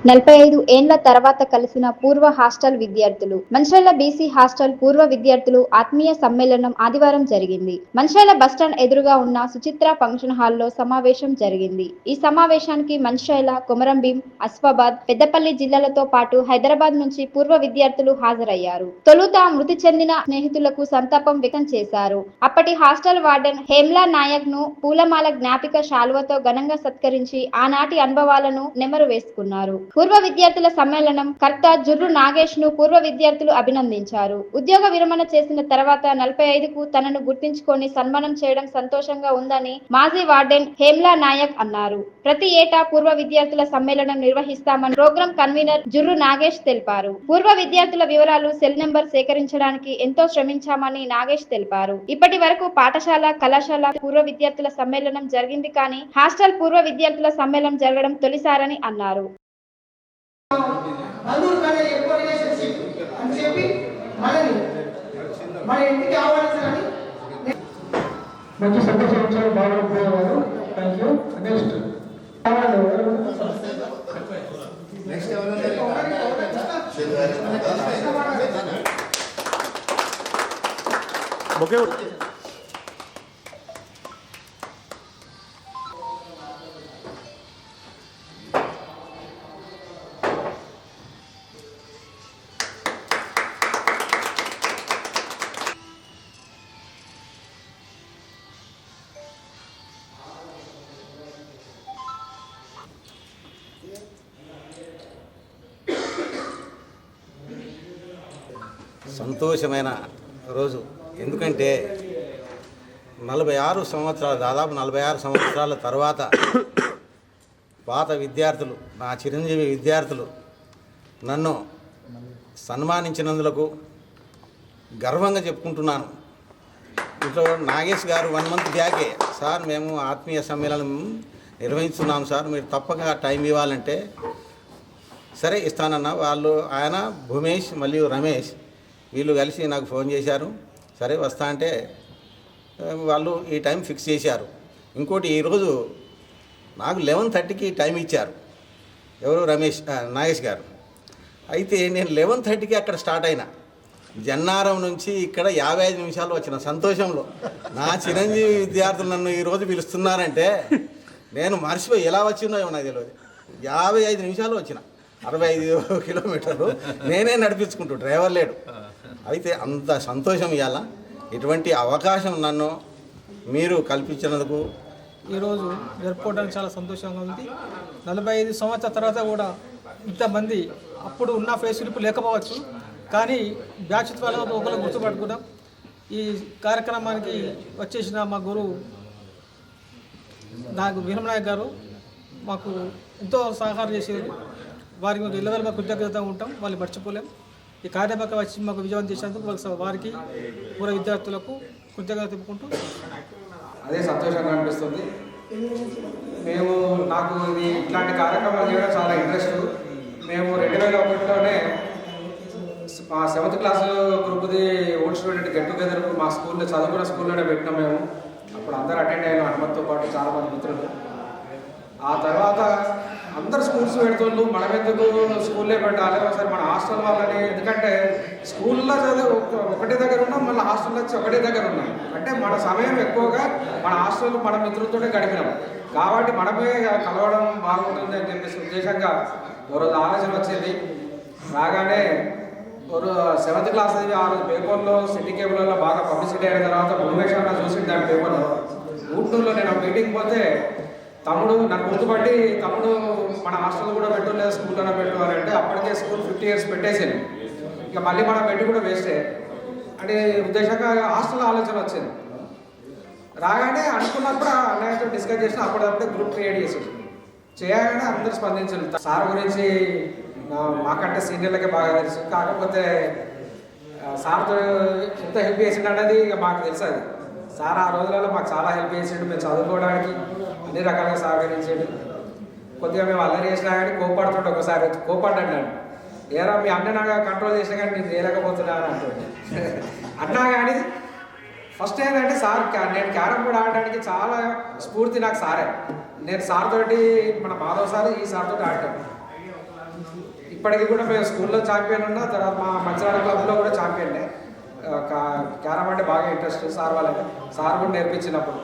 45 ఏండ్ల తర్వాత కలిసిన పూర్వ హాస్టల్ విద్యార్థులు. మంచిర్యాల బీసీ హాస్టల్ పూర్వ విద్యార్థులు ఆత్మీయ సమ్మేళనం ఆదివారం జరిగింది. మంచిర్యాల బస్టాండ్ ఎదురుగా ఉన్న సుచిత్ర ఫంక్షన్ హాల్లో సమావేశం జరిగింది. ఈ సమావేశానికి మంచిర్యాల, కొమరంభీం, అస్ఫాబాద్, పెద్దపల్లి జిల్లాలతో పాటు హైదరాబాద్ నుంచి పూర్వ విద్యార్థులు హాజరయ్యారు. తొలుత మృతి చెందిన స్నేహితులకు సంతాపం వ్యక్తం చేశారు. అప్పటి హాస్టల్ వార్డెన్ హేమ్లా నాయక్ ను పూలమాల జ్ఞాపిక శాలువతో ఘనంగా సత్కరించి ఆనాటి అనుభవాలను నెమరు వేసుకున్నారు. పూర్వ విద్యార్థుల సమ్మేళనం కర్త జుర్రు నాగేష్ ను పూర్వ విద్యార్థులు అభినందించారు. ఉద్యోగ విరమణ చేసిన తర్వాత 45కు తనను గుర్తించుకొని సన్మానం చేయడం సంతోషంగా ఉందని మాజీ వార్డెన్ హేమ్లా నాయక్ అన్నారు. ప్రతి ఏటా పూర్వ విద్యార్థుల సమ్మేళనం నిర్వహిస్తామని ప్రోగ్రాం కన్వీనర్ జుర్రు నాగేష్ తెలిపారు. పూర్వ విద్యార్థుల వివరాలు, సెల్ నెంబర్ సేకరించడానికి ఎంతో శ్రమించామని నాగేష్ తెలిపారు. ఇప్పటి వరకు పాఠశాల, కళాశాల పూర్వ విద్యార్థుల సమ్మేళనం జరిగింది కానీ హాస్టల్ పూర్వ విద్యార్థుల సమ్మేళనం జరగడం తొలిసారని అన్నారు. మంచి సంతోషించారు బాగుపోయేవారు. Thank you. Next okay. సంతోషమైన రోజు. ఎందుకంటే 46 సంవత్సరాలు, దాదాపు 46 సంవత్సరాల తర్వాత పాత విద్యార్థులు, నా చిరంజీవి విద్యార్థులు నన్ను సన్మానించినందులకు గర్వంగా చెప్పుకుంటున్నాను. ఇంట్లో నాగేష్ గారు 1 మంత్ బ్యాకే, సార్ మేము ఆత్మీయ సమ్మేళనం నిర్వహిస్తున్నాం సార్, మీరు తప్పక టైం ఇవ్వాలంటే సరే ఇస్తానన్న. ఆయన భూమేష్ మరియు రమేష్ వీళ్ళు కలిసి నాకు ఫోన్ చేశారు. సరే వస్తా అంటే వాళ్ళు ఈ టైం ఫిక్స్ చేశారు. ఇంకోటి ఈరోజు నాకు 11:30కి టైం ఇచ్చారు. ఎవరు? నాగేష్ గారు. అయితే నేను 11:30కి అక్కడ స్టార్ట్ అయినా. జన్నారం నుంచి ఇక్కడ 55 నిమిషాలు వచ్చిన సంతోషంలో. నా చిరంజీవి విద్యార్థులు నన్ను ఈరోజు పిలుస్తున్నారంటే నేను మర్చిపోయి ఎలా వచ్చినాయో నాకు తెలియదు. 55 నిమిషాలు వచ్చిన, 65 కిలోమీటర్లు నేనే నడిపించుకుంటూ, డ్రైవర్ లేడు. అయితే అంత సంతోషం ఇవ్వాల. ఇటువంటి అవకాశం నన్ను మీరు కల్పించినందుకు ఈరోజు జరుపుకోవడానికి చాలా సంతోషంగా ఉంది. 45 సంవత్సరాల తర్వాత కూడా ఇంతమంది, అప్పుడు ఉన్న ఫెసిలిటీ లేకపోవచ్చు కానీ బ్యాచ్ వల్ల ఒకరు గుర్తుపట్టుకున్నాం. ఈ కార్యక్రమానికి వచ్చేసిన మా గురువు నాకు వీరమనాయక్ గారు మాకు ఎంతో సహకారం చేసేది. వారికి మాకు ఇళ్ళ మాకు కృతజ్ఞతగా ఉంటాం, వాళ్ళు మర్చిపోలేం. ఈ కార్యక్రమం వచ్చి మాకు విజయవంతం చేసినందుకు వారికి పూర్వ విద్యార్థులకు కృతజ్ఞత చెప్పుకుంటూ అదే సంతోషంగా అనిపిస్తుంది. నాకు ఇది ఇట్లాంటి కార్యక్రమాలు చేయడం చాలా ఇంట్రెస్ట్. మేము 2001లోనే మా 7th క్లాస్ గ్రూప్ది ఓల్డ్ స్టూడెంట్ గెట్ టుగెదర్ మా స్కూల్లో చదువుకున్న స్కూల్లోనే పెట్టినాం మేము. అప్పుడు అందరూ అటెండ్ అయ్యాను, హనుమత్తో పాటు చాలామంది మిత్రులు. ఆ తర్వాత అందరు స్కూల్స్ పెడుతుండ్రు, మనం ఎందుకు స్కూల్లో పెట్టాలి, ఒకసారి మన హాస్టల్ వాళ్ళని. ఎందుకంటే స్కూల్లో చదువు ఒకటే దగ్గర ఉన్నాం, మళ్ళీ హాస్టల్లో వచ్చి ఒకటే దగ్గర ఉన్నాం. అంటే మన సమయం ఎక్కువగా మన హాస్టల్ మన మిత్రులతోనే గడిపినాం కాబట్టి మనమే కలవడం బాగుంటుంది అని చెప్పేసి ఉద్దేశంగా రోజు ఆలోచన వచ్చింది. రాగానే 7th క్లాస్ అది ఆ రోజు పేపర్లో సిటీ కేబుల్లో బాగా పబ్లిసిటీ అయిన తర్వాత భూమేశ్వరంలో చూసి దాని పేపర్లో ఊటూరులో నేను మీటింగ్ పోతే తమ్ముడు నన్ను గుర్తుపట్టి, తమ్ముడు మన హాస్టల్ కూడా పెట్టు లేదా స్కూల్లోనే పెట్టు అని అంటే అప్పటికే స్కూల్ 50 years పెట్టేసాను. ఇక మళ్ళీ మనం పెట్టి కూడా వేస్టే అంటే ఉద్దేశంగా హాస్టల్ ఆలోచన వచ్చింది. రాగానే అనుకున్నప్పుడు అన్నయ్యతో డిస్కస్ చేసిన అప్పుడప్పుడే గ్రూప్ క్రియేట్ చేయాలని అందరూ స్పందించారు. సార్ గురించి మాకంటే సీనియర్లకే బాగా తెలుసు, కాకపోతే సార్తో ఎంత హెల్ప్ చేసిండు అనేది ఇక మాకు తెలుసు. అది సార్ ఆ రోజులలో మాకు చాలా హెల్ప్ చేసిండు, మేము చదువుకోవడానికి అన్ని రకాలుగా సహకరించాడు. కొద్దిగా మేము అల్లరి చేసినా కానీ కోపడుతుంటే ఒకసారి కోపడ్డాడు. ఏరా మీ అన్న నాకు కంట్రోల్ చేసినా కానీ నేను చేయలేకపోతున్నా అని అంటుండే. అన్నా కానీ ఫస్ట్ ఏంటంటే సార్ నేను క్యారమ్ బోర్డ్ ఆడడానికి చాలా స్ఫూర్తి నాకు సారే. నేను సార్ తోటి మన మాధవ్ సార్ ఈ సార్ తోటి ఆడతాను. ఇప్పటికీ కూడా మేము స్కూల్లో ఛాంపియన్ ఉన్నా, తర్వాత మా మంచిరాడ క్లబ్లో కూడా ఛాంపియన్నే. క్యారమ్ అంటే బాగా ఇంట్రెస్ట్ సార్ వాళ్ళకి, సార్ కూడా నేర్పించినప్పుడు